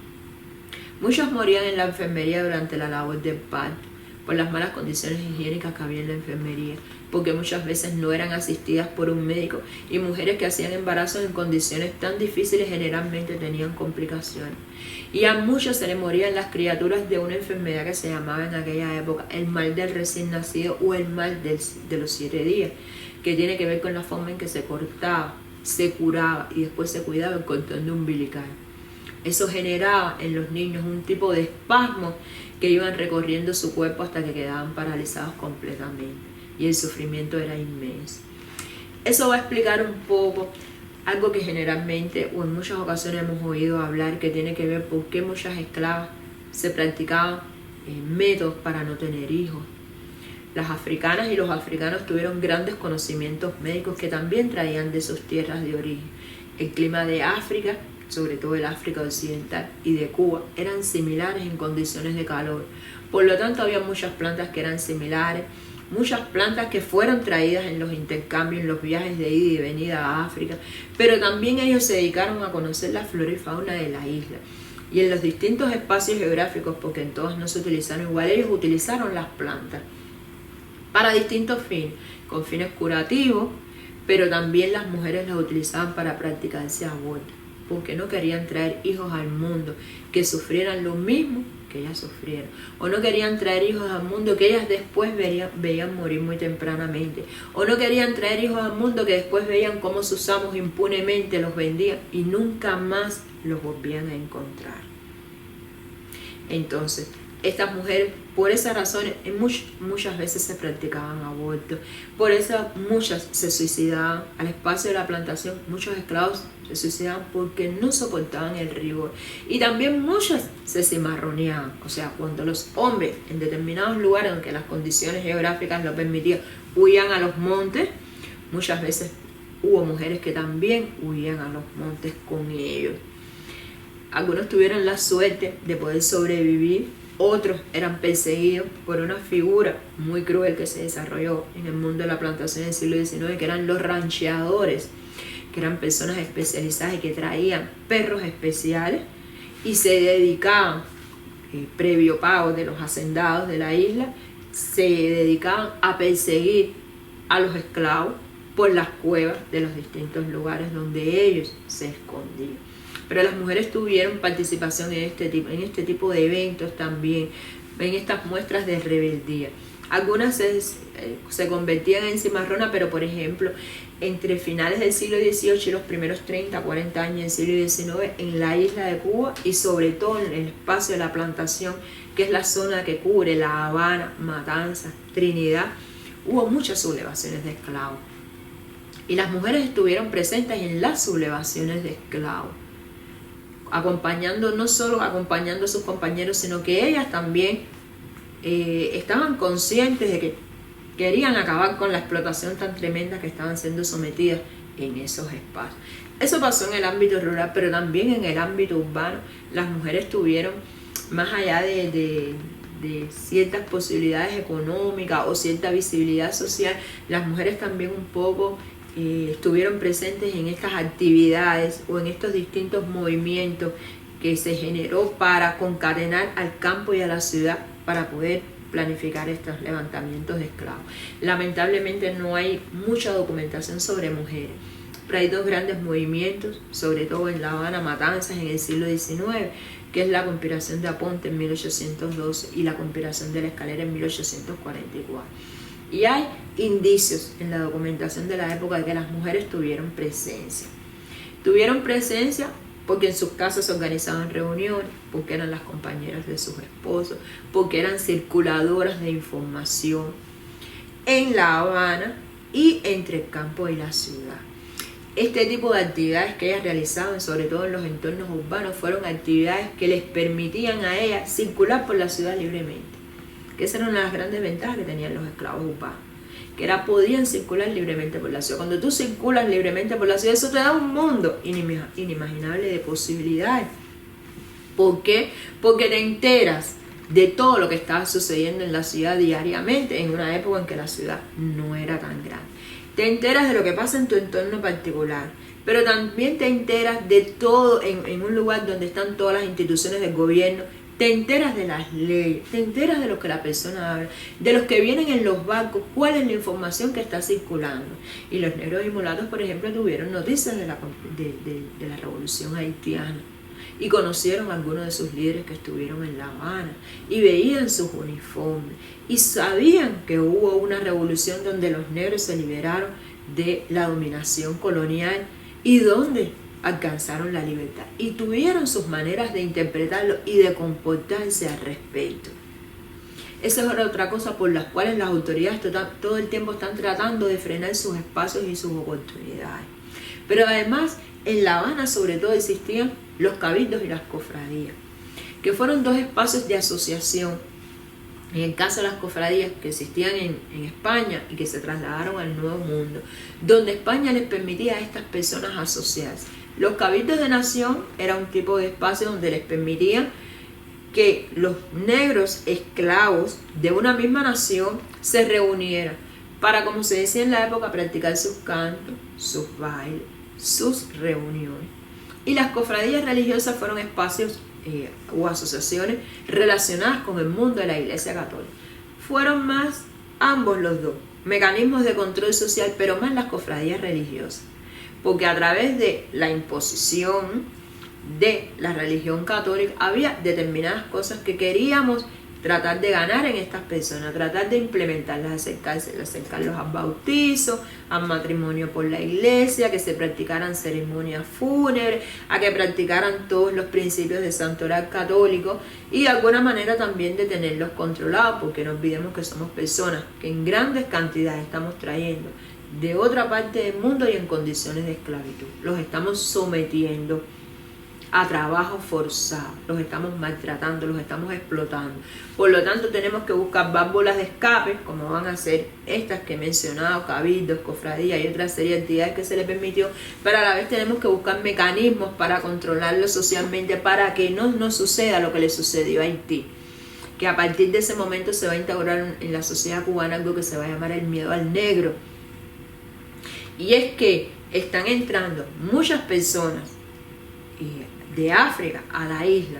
Muchas morían en la enfermería durante la labor del parto, por las malas condiciones higiénicas que había en la enfermería, porque muchas veces no eran asistidas por un médico, y mujeres que hacían embarazos en condiciones tan difíciles generalmente tenían complicaciones. Y a muchos se les morían las criaturas de una enfermedad que se llamaba en aquella época el mal del recién nacido o el mal de los 7 días, que tiene que ver con la forma en que se cortaba, se curaba y después se cuidaba el cordón umbilical. Eso generaba en los niños un tipo de espasmos que iban recorriendo su cuerpo hasta que quedaban paralizados completamente y el sufrimiento era inmenso. Eso va a explicar un poco algo que generalmente o en muchas ocasiones hemos oído hablar, que tiene que ver por qué muchas esclavas se practicaban métodos para no tener hijos. Las africanas y los africanos tuvieron grandes conocimientos médicos que también traían de sus tierras de origen. El clima de África, sobre todo el África occidental y de Cuba, eran similares en condiciones de calor. Por lo tanto, había muchas plantas que eran similares, muchas plantas que fueron traídas en los intercambios, en los viajes de ida y venida a África, pero también ellos se dedicaron a conocer la flora y fauna de la isla. Y en los distintos espacios geográficos, porque en todos no se utilizaron igual, ellos utilizaron las plantas para distintos fines, con fines curativos, pero también las mujeres las utilizaban para practicarse aborto, porque no querían traer hijos al mundo que sufrieran lo mismo que ellas sufrieron, o no querían traer hijos al mundo que ellas después veían morir muy tempranamente, o no querían traer hijos al mundo que después veían cómo sus amos impunemente los vendían y nunca más los volvían a encontrar. Entonces, estas mujeres, por esas razones, muchas veces se practicaban abortos, por eso muchas se suicidaban. Al espacio de la plantación, muchos esclavos se suicidaban porque no soportaban el rigor. Y también muchas se cimarroneaban, o sea, cuando los hombres en determinados lugares, aunque las condiciones geográficas lo permitían, huían a los montes, muchas veces hubo mujeres que también huían a los montes con ellos. Algunos tuvieron la suerte de poder sobrevivir, otros eran perseguidos por una figura muy cruel que se desarrolló en el mundo de la plantación del siglo XIX, que eran los rancheadores, que eran personas especializadas y que traían perros especiales y se dedicaban, previo pago de los hacendados de la isla, se dedicaban a perseguir a los esclavos por las cuevas de los distintos lugares donde ellos se escondían. Pero las mujeres tuvieron participación en este tipo de eventos también, en estas muestras de rebeldía. Algunas se convertían en cimarronas, pero por ejemplo, entre finales del siglo XVIII y los primeros 30, 40 años del siglo XIX, en la isla de Cuba y sobre todo en el espacio de la plantación, que es la zona que cubre La Habana, Matanzas, Trinidad, hubo muchas sublevaciones de esclavos. Y las mujeres estuvieron presentes en las sublevaciones de esclavos, no solo acompañando a sus compañeros, sino que ellas también estaban conscientes de que querían acabar con la explotación tan tremenda que estaban siendo sometidas en esos espacios. Eso pasó en el ámbito rural, pero también en el ámbito urbano. Las mujeres tuvieron, más allá de ciertas posibilidades económicas o cierta visibilidad social, las mujeres también un poco estuvieron presentes en estas actividades o en estos distintos movimientos que se generó para concatenar al campo y a la ciudad para poder planificar estos levantamientos de esclavos. Lamentablemente no hay mucha documentación sobre mujeres, pero hay dos grandes movimientos, sobre todo en La Habana, matanzas en el siglo XIX, que es la conspiración de Aponte en 1812 y la conspiración de la Escalera en 1844. Y hay indicios en la documentación de la época de que las mujeres tuvieron presencia. Tuvieron presencia porque en sus casas se organizaban reuniones, porque eran las compañeras de sus esposos, porque eran circuladoras de información en La Habana y entre el campo y la ciudad. Este tipo de actividades que ellas realizaban, sobre todo en los entornos urbanos, fueron actividades que les permitían a ellas circular por la ciudad libremente. Que esa era una de las grandes ventajas que tenían los esclavos urbanos, que podían circular libremente por la ciudad. Cuando tú circulas libremente por la ciudad, eso te da un mundo inimaginable de posibilidades. ¿Por qué? Porque te enteras de todo lo que estaba sucediendo en la ciudad diariamente, en una época en que la ciudad no era tan grande. Te enteras de lo que pasa en tu entorno particular, pero también te enteras de todo en un lugar donde están todas las instituciones del gobierno. Te enteras de las leyes, te enteras de lo que la persona habla, de los que vienen en los barcos, cuál es la información que está circulando. Y los negros y mulatos, por ejemplo, tuvieron noticias de la revolución haitiana y conocieron a algunos de sus líderes que estuvieron en La Habana y veían sus uniformes y sabían que hubo una revolución donde los negros se liberaron de la dominación colonial y donde alcanzaron la libertad y tuvieron sus maneras de interpretarlo y de comportarse al respecto. Esa es otra cosa por las cuales las autoridades todo el tiempo están tratando de frenar sus espacios y sus oportunidades. Pero además, en La Habana sobre todo existían los cabildos y las cofradías, que fueron dos espacios de asociación. En el caso de las cofradías que existían en España y que se trasladaron al Nuevo Mundo, donde España les permitía a estas personas asociarse. Los cabildos de nación era un tipo de espacio donde les permitían que los negros esclavos de una misma nación se reunieran para, como se decía en la época, practicar sus cantos, sus bailes, sus reuniones. Y las cofradías religiosas fueron espacios o asociaciones relacionadas con el mundo de la Iglesia Católica. Fueron más ambos los dos, mecanismos de control social, pero más las cofradías religiosas. Porque a través de la imposición de la religión católica había determinadas cosas que queríamos tratar de ganar en estas personas, tratar de implementarlas, acercarlos al bautizo, al matrimonio por la iglesia, que se practicaran ceremonias fúnebres, a que practicaran todos los principios de santoral católico y de alguna manera también de tenerlos controlados, porque no olvidemos que somos personas que en grandes cantidades estamos trayendo de otra parte del mundo y en condiciones de esclavitud. Los estamos sometiendo a trabajo forzado, los estamos maltratando, los estamos explotando. Por lo tanto, tenemos que buscar válvulas de escape, como van a ser estas que he mencionado, cabildos, cofradías y otra serie de actividades que se les permitió, pero a la vez tenemos que buscar mecanismos para controlarlo socialmente, para que no nos suceda lo que le sucedió a Haití. Que a partir de ese momento se va a instaurar en la sociedad cubana algo que se va a llamar el miedo al negro. Y es que están entrando muchas personas de África a la isla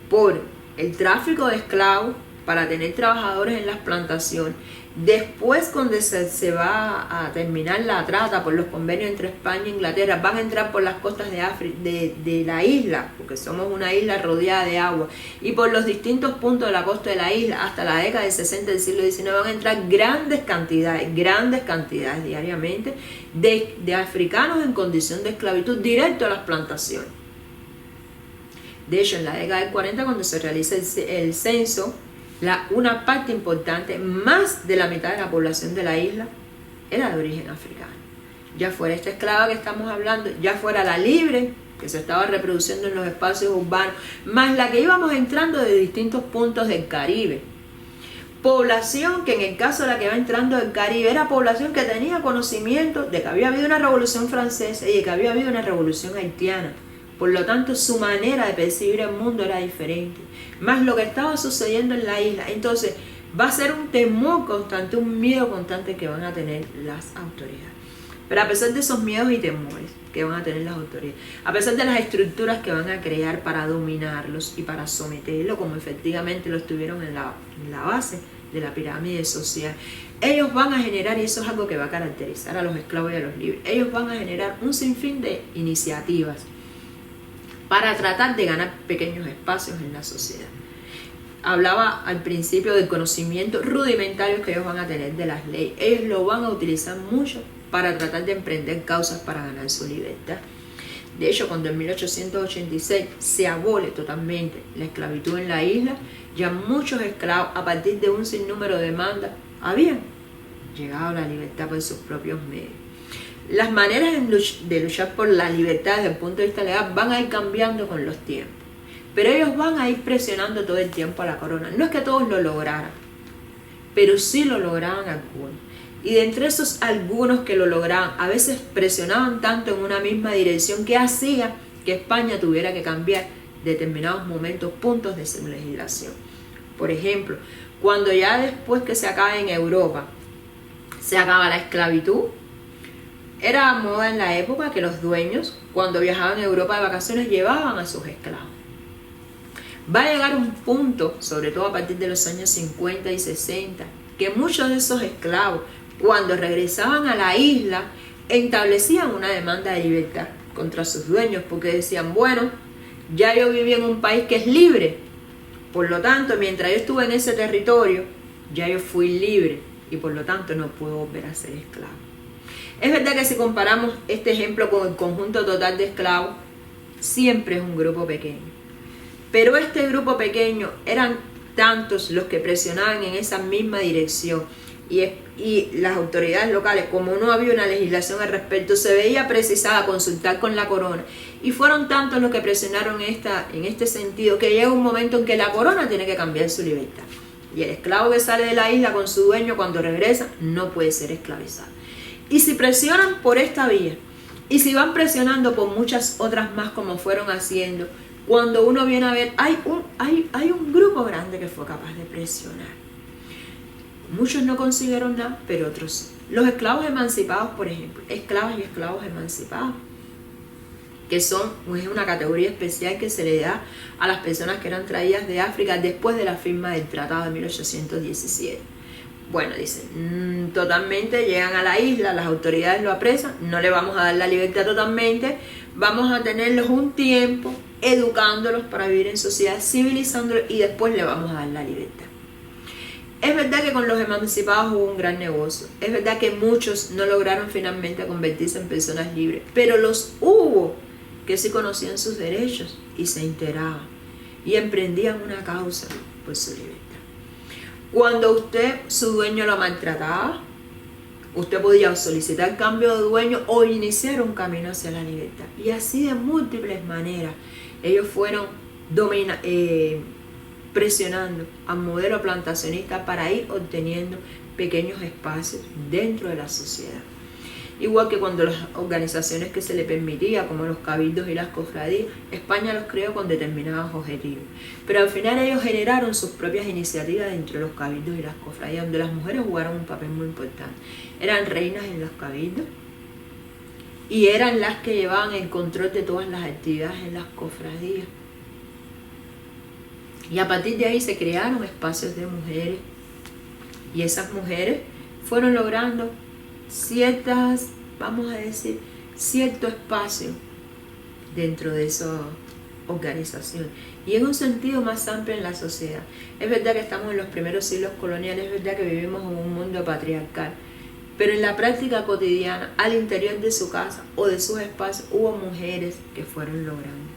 por el tráfico de esclavos para tener trabajadores en las plantaciones. Después, cuando se va a terminar la trata por los convenios entre España e Inglaterra, van a entrar por las costas de África, de la isla, porque somos una isla rodeada de agua, y por los distintos puntos de la costa de la isla hasta la década del 60 del siglo XIX van a entrar grandes cantidades diariamente de africanos en condición de esclavitud directo a las plantaciones. De hecho, en la década del 40, cuando se realiza el censo, una parte importante, más de la mitad de la población de la isla, era de origen africano. Ya fuera esta esclava que estamos hablando, ya fuera la libre, que se estaba reproduciendo en los espacios urbanos, más la que íbamos entrando de distintos puntos del Caribe. Población que en el caso de la que va entrando del Caribe era población que tenía conocimiento de que había habido una revolución francesa y de que había habido una revolución haitiana. Por lo tanto, su manera de percibir el mundo era diferente. Más lo que estaba sucediendo en la isla. Entonces, va a ser un temor constante, un miedo constante que van a tener las autoridades. Pero a pesar de esos miedos y temores, que van a tener las autoridades, a pesar de las estructuras que van a crear para dominarlos y para someterlos, como efectivamente lo estuvieron en la base de la pirámide social, ellos van a generar, y eso es algo que va a caracterizar a los esclavos y a los libres, ellos van a generar un sinfín de iniciativas para tratar de ganar pequeños espacios en la sociedad. Hablaba al principio del conocimiento rudimentario que ellos van a tener de las leyes. Ellos lo van a utilizar mucho para tratar de emprender causas para ganar su libertad. De hecho, cuando en 1886 se abole totalmente la esclavitud en la isla, ya muchos esclavos, a partir de un sinnúmero de demandas, habían llegado a la libertad por sus propios medios. Las maneras de luchar por la libertad desde el punto de vista legal van a ir cambiando con los tiempos, pero ellos van a ir presionando todo el tiempo a la corona. No es que todos lo lograran, pero sí lo lograban algunos. Y de entre esos algunos que lo lograban, a veces presionaban tanto en una misma dirección que hacía que España tuviera que cambiar determinados momentos, puntos de su legislación. Por ejemplo, cuando ya después que se acaba en Europa, se acaba la esclavitud, era moda en la época que los dueños, cuando viajaban a Europa de vacaciones, llevaban a sus esclavos. Va a llegar un punto, sobre todo a partir de los años 50 y 60, que muchos de esos esclavos, cuando regresaban a la isla, establecían una demanda de libertad contra sus dueños, porque decían, bueno, ya yo viví en un país que es libre, por lo tanto, mientras yo estuve en ese territorio, ya yo fui libre, y por lo tanto no puedo volver a ser esclavo. Es verdad que si comparamos este ejemplo con el conjunto total de esclavos, siempre es un grupo pequeño. Pero este grupo pequeño eran tantos los que presionaban en esa misma dirección, y las autoridades locales, como no había una legislación al respecto, se veía precisada consultar con la corona, y fueron tantos los que presionaron en este sentido, que llega un momento en que la corona tiene que cambiar su libertad, y el esclavo que sale de la isla con su dueño, cuando regresa, no puede ser esclavizado. Y si presionan por esta vía, y si van presionando por muchas otras más como fueron haciendo, cuando uno viene a ver, hay un grupo grande que fue capaz de presionar. Muchos no consiguieron nada, pero otros sí. Los esclavos emancipados, por ejemplo, esclavas y esclavos emancipados, que es una categoría especial que se le da a las personas que eran traídas de África después de la firma del Tratado de 1817. Bueno, dicen, totalmente llegan a la isla, las autoridades lo apresan, no le vamos a dar la libertad totalmente, vamos a tenerlos un tiempo educándolos para vivir en sociedad, civilizándolos, y después le vamos a dar la libertad. Es verdad que con los emancipados hubo un gran negocio, es verdad que muchos no lograron finalmente convertirse en personas libres, pero los hubo que sí conocían sus derechos y se enteraban y emprendían una causa por su libertad. Cuando su dueño lo maltrataba, usted podía solicitar cambio de dueño o iniciar un camino hacia la libertad. Y así de múltiples maneras ellos fueron presionando al modelo plantacionista para ir obteniendo pequeños espacios dentro de la sociedad. Igual que cuando las organizaciones que se le permitía, como los cabildos y las cofradías, España los creó con determinados objetivos. Pero al final ellos generaron sus propias iniciativas dentro de los cabildos y las cofradías, donde las mujeres jugaron un papel muy importante. Eran reinas en los cabildos y eran las que llevaban el control de todas las actividades en las cofradías. Y a partir de ahí se crearon espacios de mujeres, y esas mujeres fueron logrando cierto espacio dentro de esa organización, y en un sentido más amplio en la sociedad. Es verdad que estamos en los primeros siglos coloniales, es verdad que vivimos en un mundo patriarcal, pero en la práctica cotidiana, al interior de su casa o de sus espacios, hubo mujeres que fueron logrando